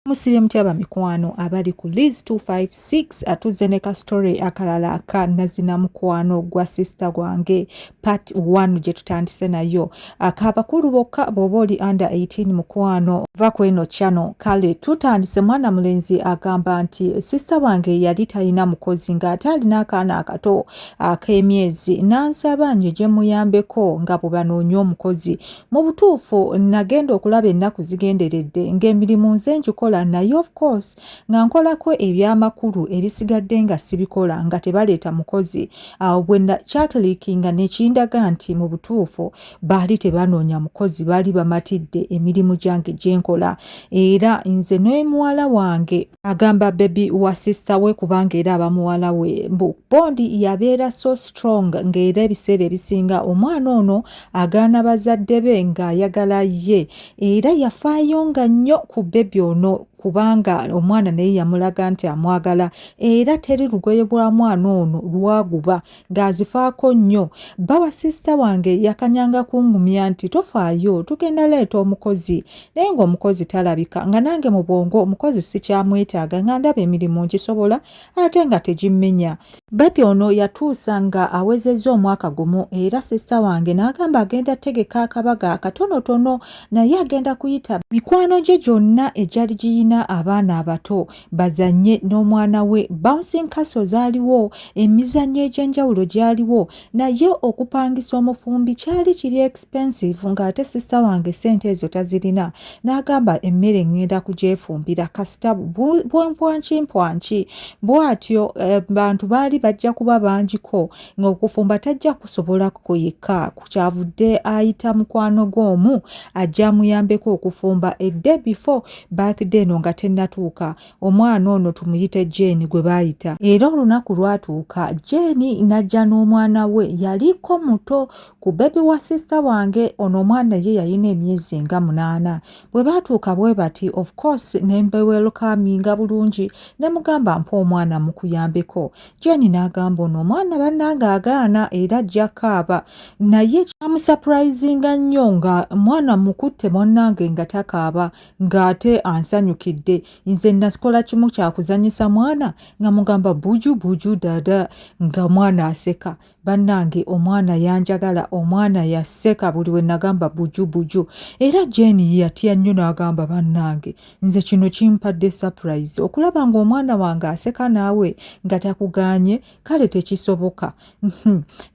Musibye mutya mikwano abali ku Liz 256 atuze ne ka story akalala aka nazina mukwano gwa sister gwange part 1 gye tutandise nayo akabakulu bokka bwoba oli under 18 mukwano va kweno channel kale tutandise mwana mulenzi agamba nti sister wange yali talina mukozi ng'ate alina akaana akato ak'emyezi nansaba nje muyambeko nga bwe banoonya omukozi mu butuufu nagenda okulaba ennaku zigenderedde ng'emirimu nze njikola naye of course nga nkolako ebyamakulu ebisigadde nga sibikola nga tebaleeta mukozi awo bwe kyaklikinga nekindaga nti mu butuufu baali tebanoonya mukozi baali bamatidde emirimu gyange gyenkola era nze ne muwala wange agamba baby wa sister we kubanga era abamuwala we bondi yabeera so strong ng'era ebiseera ebisinga omwana ono agaana bazadde be ng'ayagala ye era yafaayo nga nnyo ku baby ono kubanga omwana naye yamulaga nti amwagala era teri lugoye bwa mwana ono lwaguba ng'azifaako nnyo bawa sister wange yakanyanga kungumya nti tofaayo tugenda leeta omukozi naye ng'omukozi talabika nga nange mu bwongo omukozi sikyamwetaaga nga ndaba emirimu ngisobola ate nga tegimmenya baby ono yatuusa nga awezezza omwaka gumu era sister wange n'agamba agenda tegeka akabaga akatonotono naye agenda kuyita mikwano gye gyonna egyali giyina abaana abato bazanye n'omwana we bouncing castle zaaliwo emizannyo egy'enjawulo gyaliwo naye okupangisa omufumbi kyali kiri expensive ng'ate sister wange sente ezo tazirina n'agamba emmere ngenda kugyefumbira kasita mpwanki bw'atyo bantu baali bajja kuba bangiko ng'okufumba tajja kusobola kuyika kukyavudde ayita mukwano gw'omu ajja muyambeko okufumba edde before birthday no nga tennatuuka omwana ono tumuyite Jane gwe baayita era olunaku lwatuuka Jane najja n'omwana we yaliko muto ku baby wa sister wange ono omwana ye yalina emyezi nga 8 bwe baatuuka bwe bati of course nembe welcominga bulungi ne mugamba mpa omwana mukuyambeko Jane n'agamba ono omwana bannange agaana era ajja kaaba naye kyamusurprisinga nnyo nga mwana mukutte monnange nga takaaba ng'ate ansanyukidde nze nasikola kimu kyakuzanyisa mwana nga mugamba buju buju dada nga mwana aseka bannange omwana yanjagala omwana yaseka buli we nagamba buju buju era Jane yatya nnyo n'agamba bannange nze kino kimpadde surprise okulaba ng'omwana wange aseka naawe nga takuganye kale tekisoboka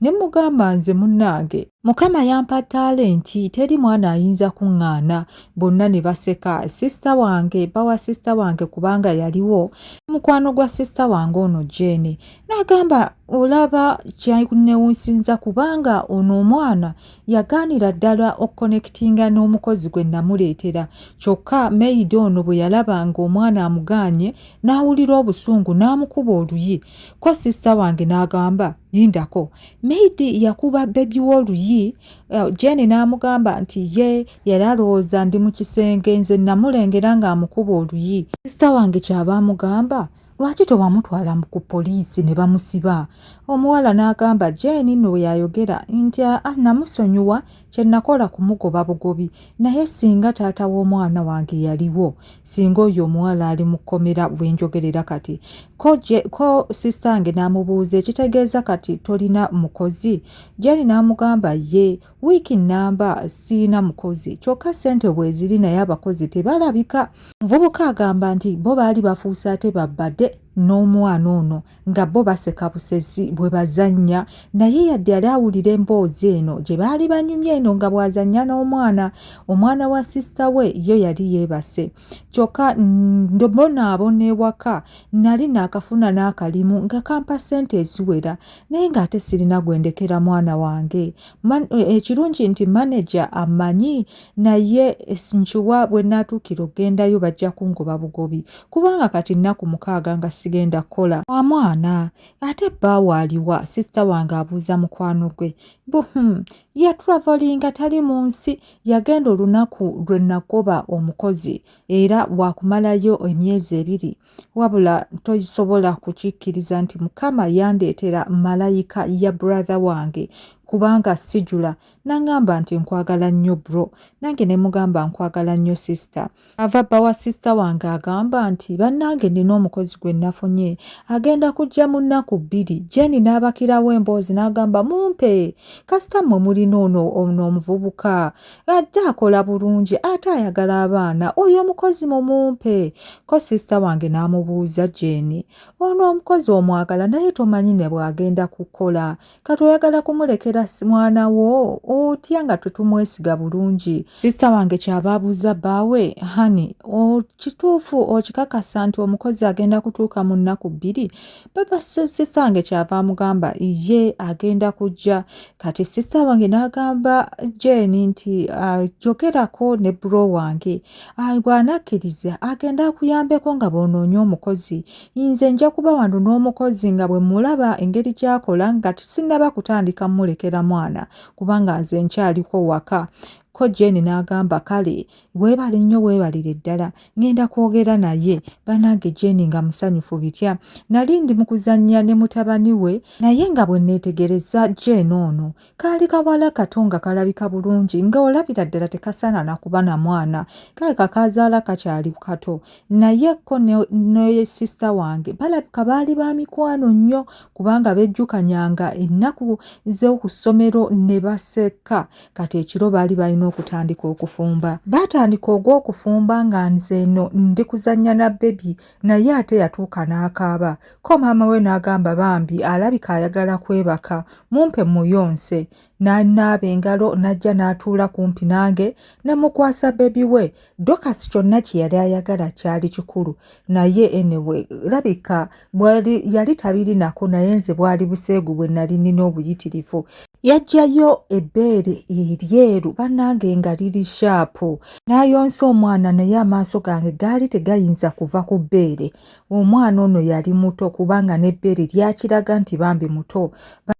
ne mugamba nze munnange Mukama yampa talenti teri mwana ayinza kuŋŋaana bonna ne baseka sister wange bawa sister wange kubanga yaliwo mukwano gwa sister wange ono Jane n'agamba olaba kyakunewunsinza kubanga ono omwana yagaanira ddala okuconnectinga n'omukozi gwe namuleetera kyokka maid ono bwe yalaba ng'omwana amuganye n'awulira obusungu n'amukuba oluyi ko sister wange n'agamba yindako maid yakuba baby w'oluyi Jane n'amugamba nti ye yali alowooza ndi mu kisenge nze namulengera ng'amukuba oluyi sister wange kyaba amugamba lwaki tewamutwala ku poliisi ne bamusiba omuwala n'agamba Jane nno yayogera nti namusonyiwa kye nakola kumugoba bugobi naye singa taata w'omwana wange yaliwo singa oyo omuwala ali mu kkomera bwenjogerera kati ko sister wange n'amubuuza ekitegeeza kati tolina mukozi Jane n'amugamba ye wiiki nnamba siina mukozi kyokka ssente bwe ziri naye abakozi tebalabika muvubuka agamba nti bo baali bafuuse ate babbadde n'omwana ono nga bo baseka busesi bwe bazannya naye yadde yali awulira emboozi eno gye baali banyumye eno nga bw'azannya n'omwana omwana wa sister we yo yali yeebase kyokka ndobonaabona ewaka nali naakafuna n'akalimu nga kampa ssente eziwera naye ng'ate sirina gwendekera mwana wange ekirungi nti manager amanyi naye nkiwa bwe naatuukira okgendayo bajja kungoba bugobi kubanga kati nnaku 6 nga sigenda kola omwana ate baawo aliwa sister wange abuuza mukwano gwe ya travelinga tali mu nsi yagenda olunaku lwe nagoba omukozi era wakumalayo emyezi 2 wabula tosobola kukikkiriza nti Mukama yandeetera malayika ya brother wange kubanga sijula. Nangamba nti nkwagala nnyo bro. Nange ne mugamba nkwagala nnyo sister. Ava bba wa sister wange agamba nti bannange nina omukozi gwe nafunye agenda kujja mu nnaku 2. Jenny n'abakirawo emboozi n'agamba mumpe. Kasita mmwe mulina ono omuvubuka adde akola bulungi ate ayagala abaana oyo omukozi mumpe. Ko sister wange n'amubuuza Jenny, ono omukozi omwagala naye tomanyi ne bw'agenda kukola kati oyagala kumulekera mwana wo otya nga tutumwesiga bulungi. Sister wange kyaba abuuza bbaawe, hani kituufu okikakasa nti omukozi agenda kutuuka mu nnaku 2? Baba sister wange kyava amugamba ye agenda kujja. Kati sister wange n'agamba Jenny nti jogerako ne bro wange bw'anakkiriza agenda kuyambeko nga bw'onoonya omukozi. Nze nja kuba wano n'omukozi nga bwe mulaba engeri gy'akola nga sinnaba kutandika mulekera mwana kubanga nze nkyaliko waka. Ko Jenny n'agamba kale weebale nnyo weebalire ddala ngenda kwogera naye. Bannange Jenny nga musanyufu bitya. Nali ndi mu kuzannya ne mutabani we naye nga bwe neetegereza Jenny ono kaali kawala kato nga kalabika bulungi nga olabira ddala tekasana na kuba na mwana kale kakazaala kakyali kato. Naye ko ne sister wange balabika baali ba mikwano nnyo kubanga bejjukanyanga ennaku z'oku ssomero ne baseka. Kati ekiro baali balina okutandika okufumba. Baatandika ogw'okufumba nga nze eno ndi kuzannya na bebi naye ate yatuuka n'akaaba. Ko maama we n'agamba bambi alabika ayagala kwebaka mumpe muyonse. N'anaaba engalo n'ajja n'atuula kumpi nange ne mukwasa bebi we. Dokasi kyonna kye yali ayagala kyali kikulu naye anyway labika yali tabirinako naye nze bwali buseegu bwe nali nina obuyitirivu. Yajjayo ebbeere eryeru bannange nga liri shaapu n'ayonsa omwana naye amaaso gange gaali tegayinza kuva ku bbeere. Omwana ono yali muto kubanga n'ebbeere lyakiraga nti bambi muto.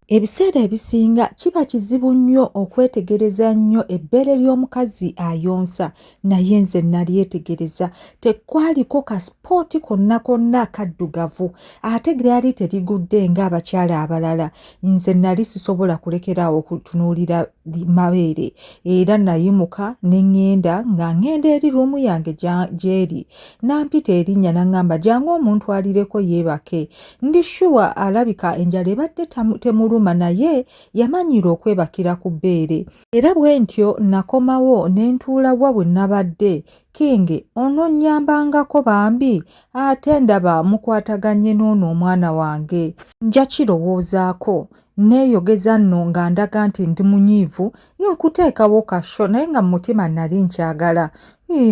Ebiseera ebisinga kiba kizibu nnyo okwetegereza nnyo ebbeere ly'omukazi ayonsa naye nze nalyetegereza tekwaliko kasipooti konna kaddugavu ate lyali terigudde ng'abakyala abalala. Nze nali sisobola kulekeraawo okutunuulira mabeere era nayimuka ne ngenda eri ruumu yange gy'eri nampita erinnya n'angamba jangu omuntwalireko yeebake. Ndi shuwa alabika enjala ebadde temuluma naye yamanyira okwebakira ku bbeere. Era bwe ntyo nakomawo ne ntuula wa bwe nabadde. Kinge ono nnyambangako bambi ate ndaba mukwataganye n'ono omwana wange. Nja kirowoozaako neeyogeza nno nga ndaga nti ndi munyiivu y'okuteekawo kasho naye nga mu mutima nali nkyagala.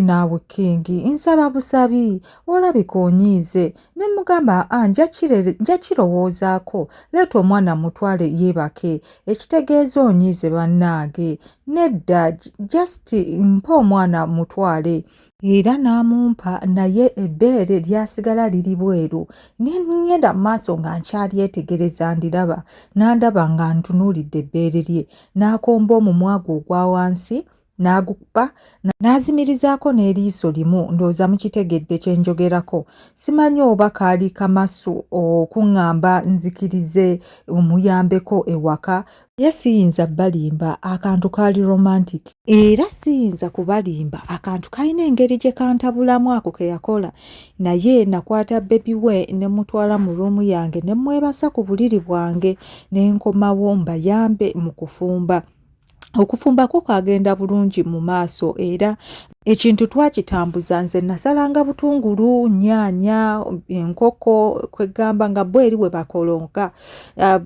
Naawe Kingi nsaba busabi olabika onyiize. Ne mugamba nja kirowoozaako leeta omwana mutwale yeebake ekitegeeza onyiize bannange. Nedda just mpa omwana mutwale. Era n'amumpa naye ebbeere lyasigala liri bweru. Ngenda mu maaso nga nkyalyetegereza ndiraba n'andaba nga ntunuulidde ebbeere lye n'akomba omumwa gwe ogwa wansi n'agukuba n'azimirizaako n'eriiso limu. Ndowooza mukitegedde kye njogerako. Simanyi oba kaali kamasu okuŋŋamba nzikirize omuyambeko ewaka. Ye siyinza balimba akantu kaali romantic era siyinza kubalimba akantu kalina engeri gye kantabulamu ako ke yakola. Naye nakwata bebi we ne mutwala mu ruumu yange ne mwebasa ku buliri bwange ne nkomawo mbayambe mu kufumba. Okufumba ko kwagenda bulungi mu maaso era ekintu twakitambuza. Nze nasalanga butungulu, nnyaanya, enkoko kwegamba nga bweri we bakolonka.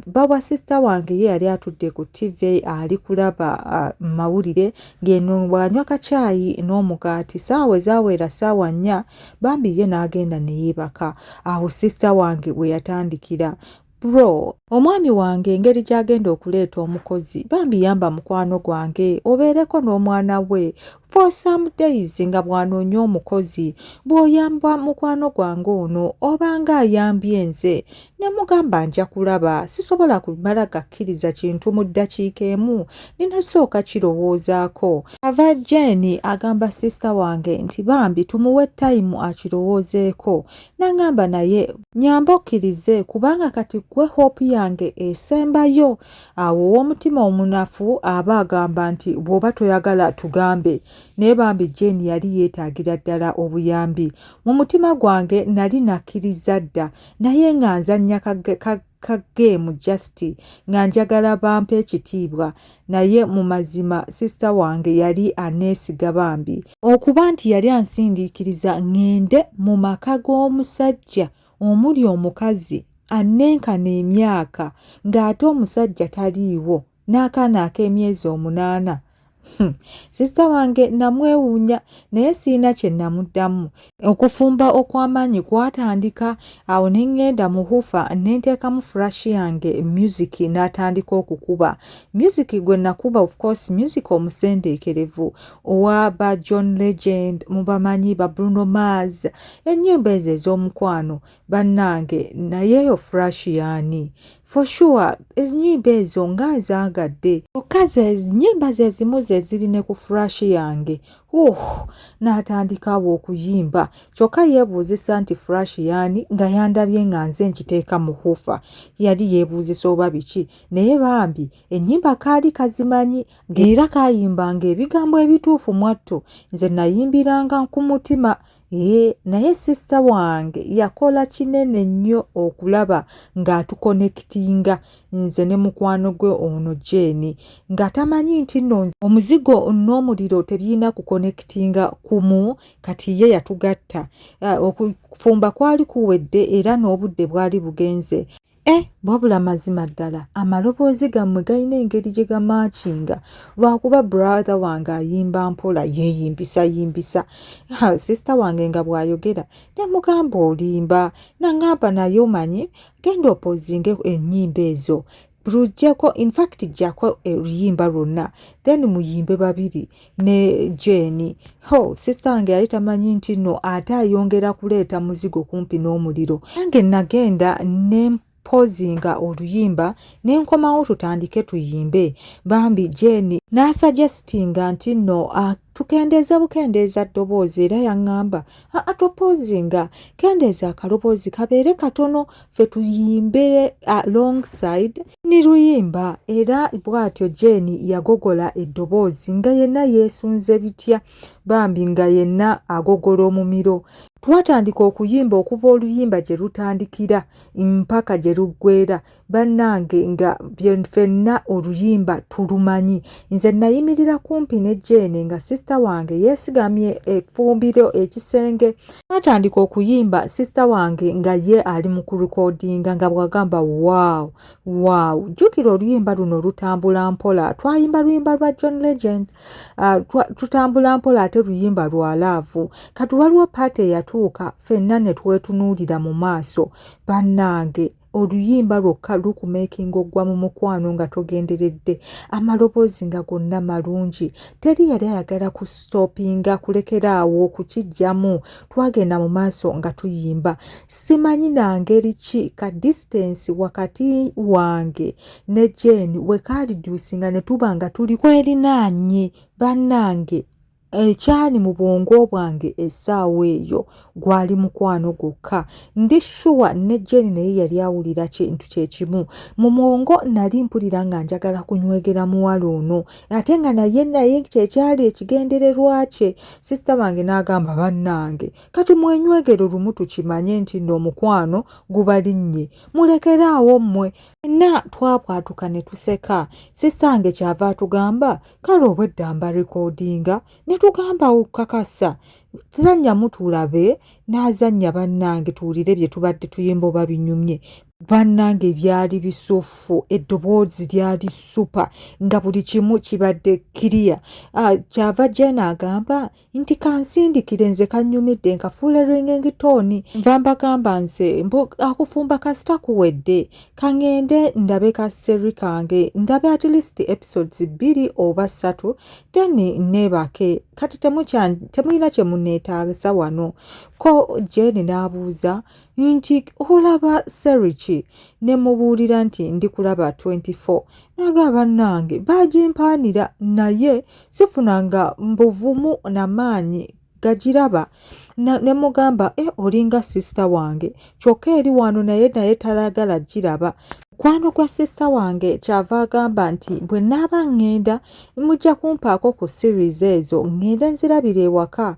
Baba sister wange ye yali atudde ku TV ali kulaba mawulire ng'eno bw'anywa kacaayi n'omugaati. Saawa ezaawera ssaawa 4 bambi ye n'agenda ne yeebaka. Awo sister wange we yatandikira, bro omwami wange engeri gy'agenda okuleeta omukozi bambi yamba mukwano gwange obeereko n'omwana we for some days nga bw'anoonya omukozi. Bw'oyamba mukwano gwange ono obanga ayambye nze. Ne mugamba nja kulaba sisobola kumala gakkiriza kintu mu ddakiika emu ninasooka kirowoozaako. Ava Jenny agamba sister wange nti bambi tumuwe time akirowoozeeko. N'angamba naye nyamba okkirize kubanga kati gwe hope yange esembayo. Awo ow'omutima omunafu aba agamba nti bw'oba toyagala tugambe. Naye bambi Jane yali yeetaagira ddala obuyambi. Mu mutima gwange nali nakkiriza dda, naye nga nzannya kageemu just nga njagala bampe ekitiibwa, naye mu mazima sisita wange yali aneesiga bambi okuba nti yali ansindiikiriza ŋŋende mu maka g'omusajja omuli omukazi annenkana emyaka ng'ate omusajja taliiwo n'akaana ak'emyezi 8. Sisita wange namwewuunya naye siina kye namuddamu. Okufumba okw'amaanyi kwatandika, awo ne ŋŋenda mu hufa ne nteekamu flash yange music n'atandika okukuba. Music gwe nakuba of course music omusendeekerevu owa ba John Legend, mubamanyi ba Bruno Mars, ennyimba ezo ez'omukwano bannange, naye eyo flash yaani. For sure ennyimba ezo nga nzaagadde kyokka ennyimba ze zimu ze ziri ne ku flash yange. N'atandikawo okuyimba kyokka yeebuuzisa nti flash yaani nga yandabye nga nze nkiteeka mu hufa. Yali yeebuuzisa oba biki, naye bambi ennyimba kaali kazimanyi ng'era kaayimbanga ebigambo ebituufu mwatto. Nze nayimbiranga ku mutima. Naye sisita wange yakola kinene nnyo okulaba ng'atukonekitinga nze ne mukwano gwe ono Jane, nga tamanyi nti nno omuzigo n'omuliro tebirina kukonekitinga kumu, kati ye yatugatta. Okufumba kwali kuwedde era n'obudde bwali bugenze. Wabula mazima ddala amaloboozi gammwe galina engeri gye gamaakinga, lwakuba brother wange ayimba mpola yeeyimbisa. Sisita wange nga bw'ayogera ne mugamba olimba, naŋŋamba naye omanyi genda opozinge ennyimba ezo. Lujjeko in fact jjako oluyimba lwonna then muyimbe babiri ne Jane. Sisita wange yali tamanyi nti nno ate ayongera kuleeta muzigo kumpi n'omuliro. Nange nagenda ne pozinga oluyimba ne nkomawo tutandike tuyimbe. Bambi Jane n'asuggestinga nti nno tukendeeza bukendeeza ddoboozi era yaŋŋamba topozinga, kendeeza akaloboozi kabeere katono ffe tuyimbe alongside ni luyimba. Era bw'atyo Jane yagogola eddoboozi nga yenna yeesunze bitya, bambi nga yenna agogola omumiro. Twatandika okuyimba okuva oluyimba gye lutandikira mpaka gye luggweera, bannange nga ffenna oluyimba tulumanyi. Nze nayimirira kumpi ne Jane nga sisita wange yeesigamye effumbiro ekisenge. Twatandika okuyimba sisita wange nga ye ali mu kulikodinga nga bw'agamba wow. Jjukira oluyimba luno lutambula mpola, twayimba luyimba lwa John Legend, tutambula mpola ate luyimba lwa laavu. Kati waliwo paati eyatuuka ffenna ne twetunuulira mu maaso. Bannange oluyimba lwokka lukumeekinga oggwa mu mukwano nga togenderedde, amaloboozi nga gonna malungi, teri yali ayagala kusitopinga kulekeraawo kukijjamu. Twagenda mu maaso nga tuyimba. Simanyi na ngeri ki ka distance wakati wange ne Jane we kaalidyusinga ne tuba nga tuli kwerinaanye. Bannange ekyali mu bwongo bwange essaawa eyo gwali mukwano gwokka. Ndi sure ne Jane naye yali awulira kintu kye kimu. Mu mwongo nali mpulira nga njagala kunywegera muwala ono, ate nga naye kyekyali ekigendererwa kye. Sisita wange n'agamba bannange kati mwenywegero lumu tukimanye nti n'omukwano gubalinnye, mulekeraawo mmwe. Na twabwatuka ne tuseka. Sisita wange kyava atugamba kale obwedda mba rekodinga, ne tugamba okukakasa tuzannyamu tulabe, n'azannya bannange tuwulire bye tubadde tuyimba oba binyumye. Bannange byali bisufu, eddoboozi lyali supa nga buli kimu kibadde kiriya. Kyava Jane agamba nti kansindikire nze kannyumidde nkafuula ringing-tone. Nva mbagamba nze akufumba kasita kuwedde, kaŋŋende ndabe kasseri kange, ndabe at least episodes 2 oba 3 then neebake. Kati temulina kye munneetaagisa wano. Ko Jane n'abuuza nti olaba seri ki? Ne mubuulira nti ndi kulaba 24. Naga bannange baagimpaanira, naye sifunanga mbuvumu n'amaanyi gagiraba ne mugamba olinga sister wange kyokka eri wano naye talagala giraba. Mukwano gwa sister wange kyava agamba nti bwe naaba ngenda mujja kumpaako ku series ezo ngende nzirabira ewaka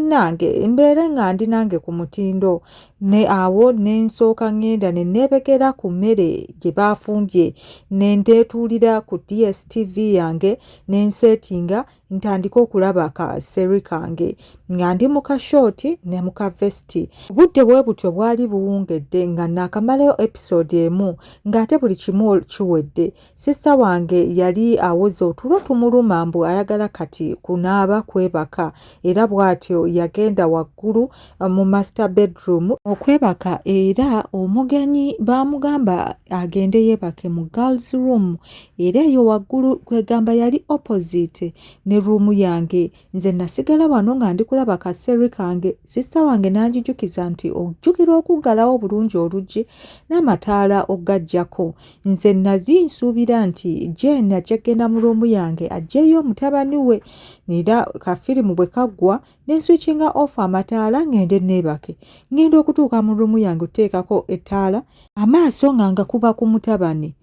nange mbeere nga ndi nange ku mutindo ne awo nensooka ngenda ne neebekera ku mmere gye baafumbye ne ndeetuulira ku DSTV yange nenseetinga ntandika okulaba ka seri kange nga ndi mu kashooti ne mu kavesiti. Obudde bwe butyo bwali buwungedde nga naakamalayo episode emu ng'ate buli kimu kiwedde. Sister wange yali awoze otulo tumuluma mbu ayagala kati kunaaba kwebaka era bw'atyo yagenda waggulu mu master bedroom okwebaka era omugenyi baamugamba agende yeebake mu girls room era eyo waggulu kwegamba yali opposite ne ruumu yange. Nze nasigala wano nga ndi kulaba kaseeri kange. Sister wange n'anjijukiza nti ojjukira okuggalawo bulungi oluggi n'amataala oggaggyako. Nze nali nsuubira nti Jane ajja kgenda mu ruumu yange aggyeyo mutabani we era kafirimu bwe kaggwa ne switchinga off amataala ngende neebake. Ngenda okutuuka mu ruumu yange oteekako ettaala amaaso nga ngakuba ku mutabani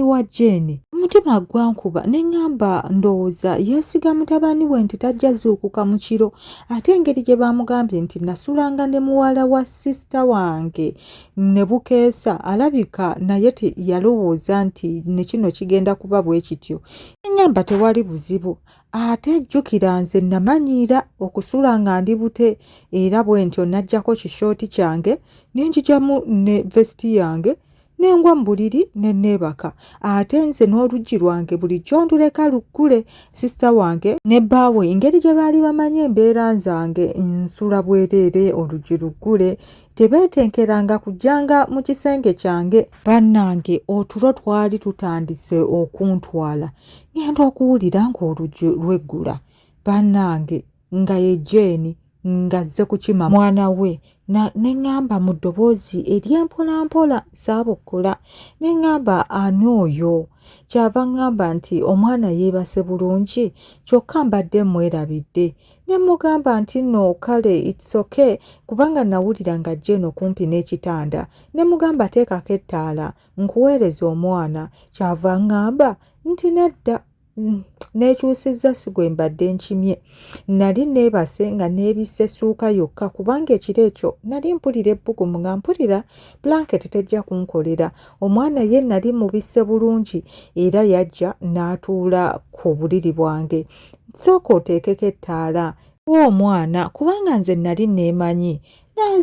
wa Jane. Omutima gwankuba ne ngamba ndowooza yeesiga mutabani we nti tajja zuukuka mu kiro ate engeri gye baamugambye nti nasulanga ne muwala wa sister wange ne bukeesa alabika naye yalowooza nti ne kino kigenda kuba bwe kityo. Ne ngamba tewali buzibu ate jjukira nze namanyiira okusula nga ndi bute era bwe ntyo najjako kishooti kyange ne njijamu ne vesti yange nengwa mu buliri ne neebaka ate nze n'oluggi lwange bulijjo nduleka luggule. Sister wange ne bbaawe engeri gye baali bamanye embeera zange nsula bwereere oluggi luggule tebeetenkeranga kujjanga mu kisenge kyange. Bannange otulo twali tutandise okuntwala ngenda okuwulira ng'oluggi lweggula bannange nga ye Jane ng'azze kukima mwana we ne ngamba mu ddoboozi ery'empolampola saabukula ne ngamba ani oyo. Kyava ngamba nti omwana yeebase bulungi kyokka mbadde mwerabidde ne mugamba nti no kale it's okay kubanga nawulira nga Jane okumpi n'ekitanda ne mugamba teekako ettaala nkuweereza omwana. Kyava ngamba nti nedda neekyusizza si gwe mbadde nkimye. Nali neebase nga neebisse essuuka yokka kubanga ekiro ekyo nali mpulira ebbugumu nga mpulira blanket tejja kunkolera. Omwana ye nali mubisse bulungi era yajja n'atuula ku buliri bwange. Sooka oteekeko ettaala wa omwana kubanga nze nali neemanyi.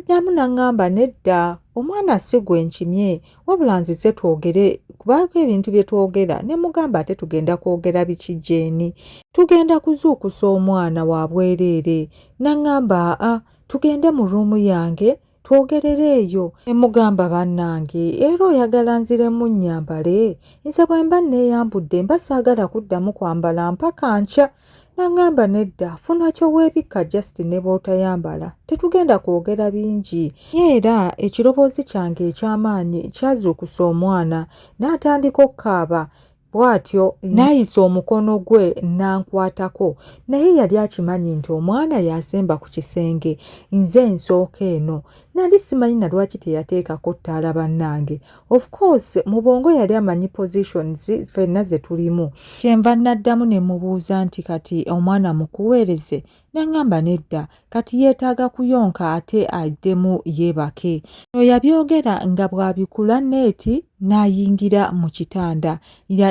Namu naŋŋamba nedda omwana si gwe nkimye wabula nzize twogere kubanga ebintu bye twogera ne mugamba ate tugenda kwogera biki Jane tugenda kuzuukusa omwana wa bwereere. Naŋŋamba tugende mu ruumu yange twogerere eyo. Ne mugamba bannange era oyagala nziremu nnyambale nze bwe mba neeyambudde mba saagala kuddamu kwambala mpaka nkya. Naŋŋamba nedda funa ky'oweebikka just ne bw'otayambala tetugenda kwogera bingi. Era ekiroboozi kyange eky'amaanyi kyazuukusa omwana n'atandika okukaaba bw'atyo n'ayisa omukono gwe n'ankwatako naye yali akimanyi nti omwana yasemba ku kisenge. Nze nsooka eno nali simanyi na lwaki teyateekako ttaala bannange. Of course mu bwongo yali amanyi positions ffenna ze tulimu. Kyenva naddamu ne mubuuza nti kati omwana mukuweereze naŋŋamba nedda kati yeetaaga kuyonka ate addemu yeebake. Yabyogera nga bw'abikula neeti n'ayingira mu kitanda.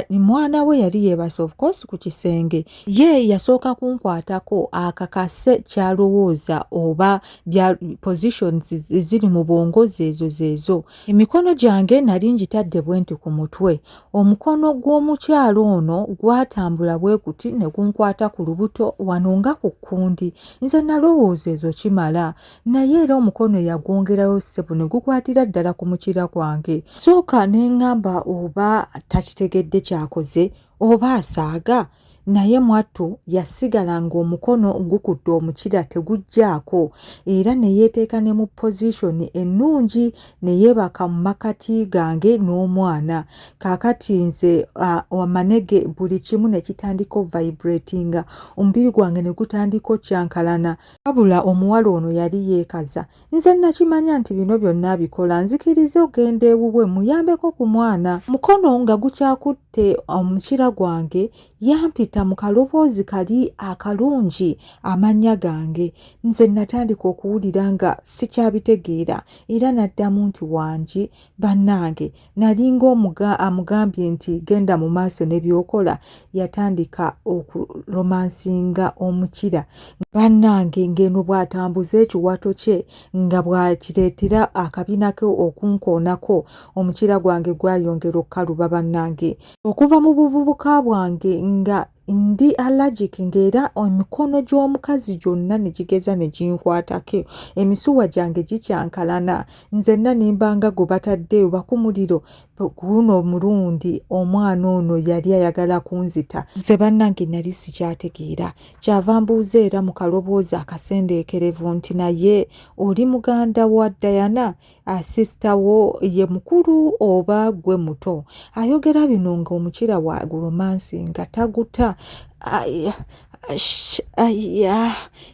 Mwana we yali yeebase of course ku kisenge. Ye yasooka kunkwatako akakase kyalowooza oba bya positions ziri mu bwongo zeezo. Emikono gyange nali ngitadde bwenti ku mutwe. Omukono gw'omukyalo ono gwatambula bwe guti ne gunkwata ku lubuto wano nga ku kkundi. Nze nalowooza ezo kimala naye era omukono yagwongerayo ssebo ne gukwatira ddala ku mukira gwange. Sooka ne ngamba oba takitegedde kyakoze oba asaaga. naye mwattu yasigala ng'omukono gukudde omukira tegujjaako era ne yeeteeka ne mu pozishoni ennungi ne yeebaka mu makati gange n'omwana. Kaakati nze amanege buli kimu ne kitandika vibratinga, omubiri gwange ne gutandika okyankalana. Wabula omuwala ono yali yeekaza. Nze nakimanya nti bino byonna abikola nzikirize ogenda ewuwe muyambeko ku mwana. Mukono nga gukyakutte omukira gwange yampita mu kaloboozi kali akalungi amannya gange. Nze natandika okuwulira nga sikyabitegeera era naddamu nti wangi bannange. Nalinga amugambye nti genda mu maaso ne byokola. Yatandika okuromansinga omukira. Bannange ngeno bw'atambuza ekiwato kye nga bw'akireetera akabina ke okunkoonako, omukira gwange gwayongera okukaluba bannange. Okuva mu buvubuka bwange nga ndi allergic ng'era emikono gy'omukazi gyonna ne gigeza ne ginkwatako, emisuwa gyange gikyankalana, nzenna nimbanga gwe bataddeyo bakumuliro. Guno omulundi omwana ono yali ayagala kunzita. Nze bannange nali sikyategeera. Kyava mbuuza era mu kaloboozi akasendeekerevu nti naye oli muganda wa Diana, asista wo ye mukulu oba gwe muto? Ayogera bino ng'omukira wa guromansi nga taguta.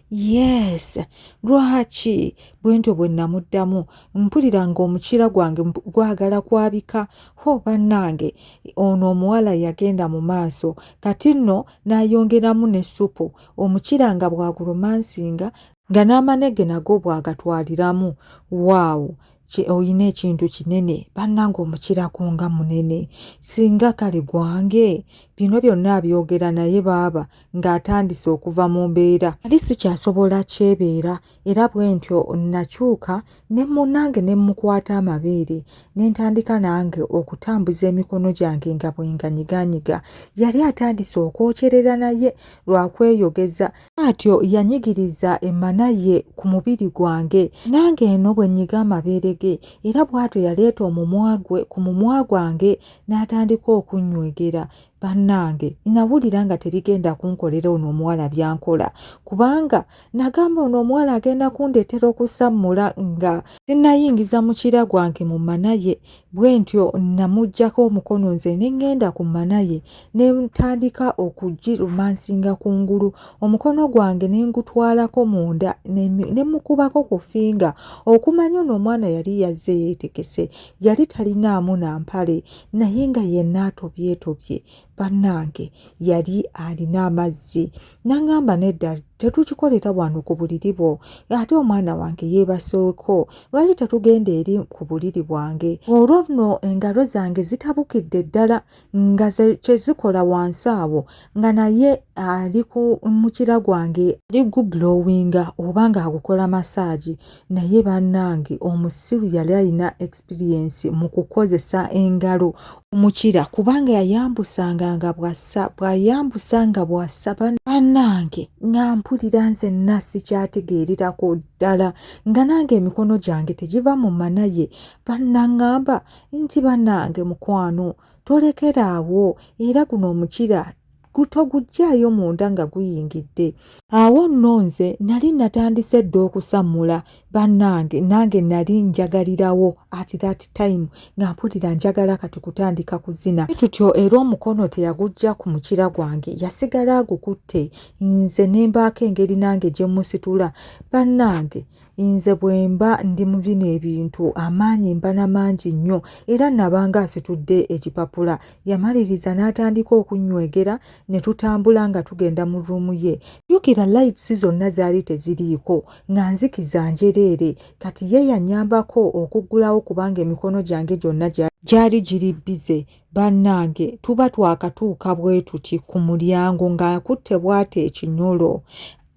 Yes, lwaki? Bwentyo bwe namuddamu mpulira ng'omukira gwange gwagala kwabika. Ho bannange, ono omuwala yagenda mu maaso kati nno n'ayongeramu n'essupu, omukira nga bwaguromansinga nga n'amanege nago bwagatwaliramu. Waawo, oyina ekintu kinene bannange, omukira gwo nga munene singa kale gwange. Bino byonna abyogera naye baaba ng'atandise okuva mu mbeera ali sikyasobola kyebeera, era bwentyo nakyuka ne munnange ne mukwata amabeere ne ntandika nange okutambuza emikono gyange nga bwenganyiganyiga. Yali atandise okwokyerera naye lwakweyogeza, atyo yanyigiriza emmana ye ku mubiri gwange, nange eno bwe nnyiga amabeere ge era bw'atyo yaleeta omumwa gwe ku mumwa gwange n'atandika okunywegera. Bannange, nawulira nga tebigenda kunkolera ono omuwala byankola, kubanga nagamba ono omuwala agenda kundeetera okusammula nga sinnayingiza mukira gwange mu mmana ye. Bwentyo namuggyako omukono nze ne ngenda ku mmana ye ne ntandika okugirumansinga kungulu, omukono gwange ne ngutwalako munda ne mukubako ku ffinga okumanya ono omwana yali yazze yeetekese, yali talinaamu na mpale naye nga yenna atobyetobye. Bannange, yali alina amazzi. Nangamba nedda tetukikolera wano ku buliri bwo, ate omwana wange yeebaseeko, lwaki tetugenda eri ku buliri bwange? Olwo nno engalo zange zitabukidde ddala nga kye zikola wansi awo, nga naye ali ku mukira gwange ali gublowinga oba ng'agukola masaagi. Naye bannange, omusiru yali alina experience mu kukozesa engalo omukira, kubanga yayambusanga nga bwassa, bwayambusa nga bwassa. Bannange, nga mpulira nzenna sikyategeerirako ddala nga nange emikono gyange tegiva mu mmana ye. Bannangamba nti bannange mukwano, tolekeraawo era guno omukira toguggyaayo munda nga guyingidde. Awo nno nze nali natandise dda okusammula bannange, nange nali njagalirawo at that time nga mpulira njagala kati kutandika kuzina. Tutyo era omukono teyagujja ku mukira gwange, yasigala agukutte. Nze ne mbaako engeri nange gye musitula. Bannange, nze bwe mba ndi mu bino ebintu amaanyi mba n'amangi nnyo era nabanga asitudde ekipapula. Yamaliriza n'atandika okunywegera ne tutambula nga tugenda mu ruumu ye. Jjukira lights zonna zaali teziriiko nga nzikiza njereere, kati ye yannyambako okuggulawo kubanga emikono gyange gyonna gyali giri bize. Bannange, tuba twakatuuka bwe tuti ku mulyango ng'akutte bw'ati ekinyolo,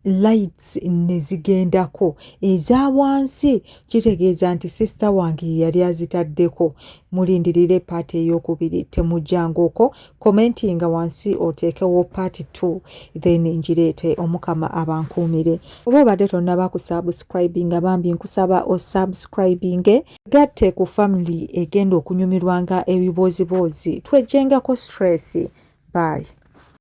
lights ne zigendako eza wansi, kitegeeza nti sister wange yali azitaddeko. Mulindirire paati ey'okubiri, temujjangako. Commentinga wansi oteekewo paati 2 then ngireete, omukama abankuumire. Oba obadde tonnaba kusubscribinga bambi nkusaba osubscribinge, gatte ku family egenda okunyumirwanga ebiboozibozi, twejjengako stress. Bye.